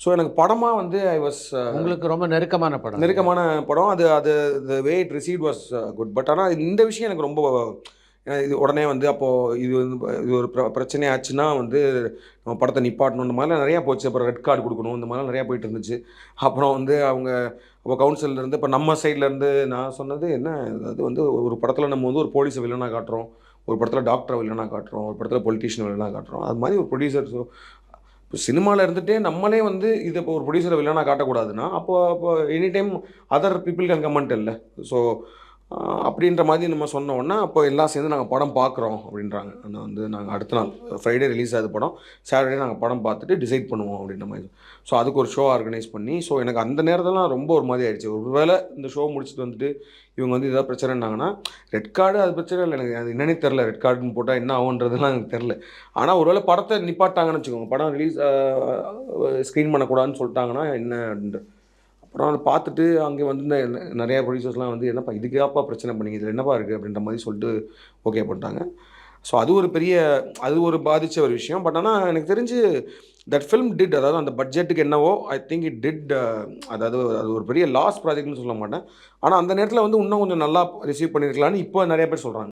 So எனக்கு படமா வந்து ஐ வாஸ் உங்களுக்கு ரொம்ப நெருக்கமான படம். நெருக்கமான படம். அது அது the way it received was good. But ஆனா இந்த விஷயம் எனக்கு ரொம்ப இது உடனே வந்து அப்போ இது வந்து இது ஒரு பிரச்சனை ஆச்சுன்னா வந்து நம்ம படத்த நிப்பாட்டணும். இந்த மாதிரிலாம் நெறையா போச்சு. அப்புறம் ரெட் கார்டு குடுக்கணும். இந்த மாதிரிலாம் நெறையா போயிட்டு இருந்துச்சு. அப்புறம் வந்து அவங்க அப்போ கவுன்சில்ல இருந்து இப்ப நம்ம சைட்ல இருந்து நான் சொன்னது என்ன, அது வந்து ஒரு படத்துல நம்ம வந்து ஒரு போலீஸ வில்லனா காட்டுறோம். ஒரு படத்துல டாக்டர வில்லனா காட்டுறோம். ஒரு படத்துல பொலிட்டீஷியன வில்லனா காட்டுறோம். அது மாரி ஒரு ப்ரொடியூசர் இப்போ சினிமால இருந்துட்டே நம்மளே வந்து இத இப்போ ஒரு ப்ரொடியூசர வில்லனா காட்டக்கூடாதுன்னா, அப்போ அப்போ any time other people can comment இல்ல. ஸோ அப்படின்ற மாதிரி நம்ம சொன்ன உடனே, அப்போ எல்லாம் சேர்ந்து நாங்க படம் பார்க்குறோம் அப்படின்றாங்க. ஆனா வந்து நாங்க அடுத்த நாள் ஃப்ரைடே ரிலீஸ் ஆகுது படம். சாட்டர்டே நாங்க படம் பார்த்துட்டு டிசைட் பண்ணுவோம் அப்படின்ற மாரி. ஸோ அதுக்கு ஒரு ஷோ ஆர்கனைஸ் பண்ணி, ஸோ எனக்கு அந்த நேரத்துலலாம் ரொம்ப ஒரு மாரி ஆயிடுச்சு. ஒரு வேள இந்த ஷோ முடிச்சுட்டு வந்துட்டு, இவங்க வந்து ஏதாவது பிரச்சனைன்னாங்கன்னா, ரெட் கார்டு அது பிரச்சனை இல்ல. எனக்கு அது என்னன்னே தெரியல. ரெட் கார்டுன்னு போட்டா என்ன ஆகுன்றதுலாம் எனக்கு தெரியல. ஆனா ஒரு வேள படத்த நிப்பாட்டாங்கன்னு வச்சுக்கோங்க. படம் ரிலீஸ் ஸ்க்ரீன் பண்ணக்கூடாதுன்னு சொல்ட்டாங்கன்னா என்ன அப்படின்ட்டு. அப்புறம் அத பார்த்துட்டு அங்கே வந்து நெறைய ப்ரொடியூசர்ஸ்லாம் வந்து "என்னப்பா இதுக்காப்பா பிரச்சனை பண்ணீங்க? இதில என்னப்பா இருக்கு?" அப்படின்ற மாரி சொல்லிட்டு ஓகே பண்ணிட்டாங்க. ஸோ அது ஒரு பெரிய அது ஒரு பாதிச்ச ஒரு விஷயம். பட் ஆனா எனக்கு தெரிஞ்சு தட் ஃபில்ம் டிட் அதாவது அந்த பட்ஜெட்டுக்கு என்னவோ ஐ திங்க் இட் டிட் அதாவது அது ஒரு பெரிய லாஸ் ப்ராஜெக்ட்ன்னு சொல்ல மாட்டேன். ஆனா அந்த நேரத்தில வந்து இன்னும் கொஞ்சம் நல்லா ரிசீவ் பண்ணியிருக்கலாம்ன்னு இப்போ நெறைய பேர் சொல்றாங்க.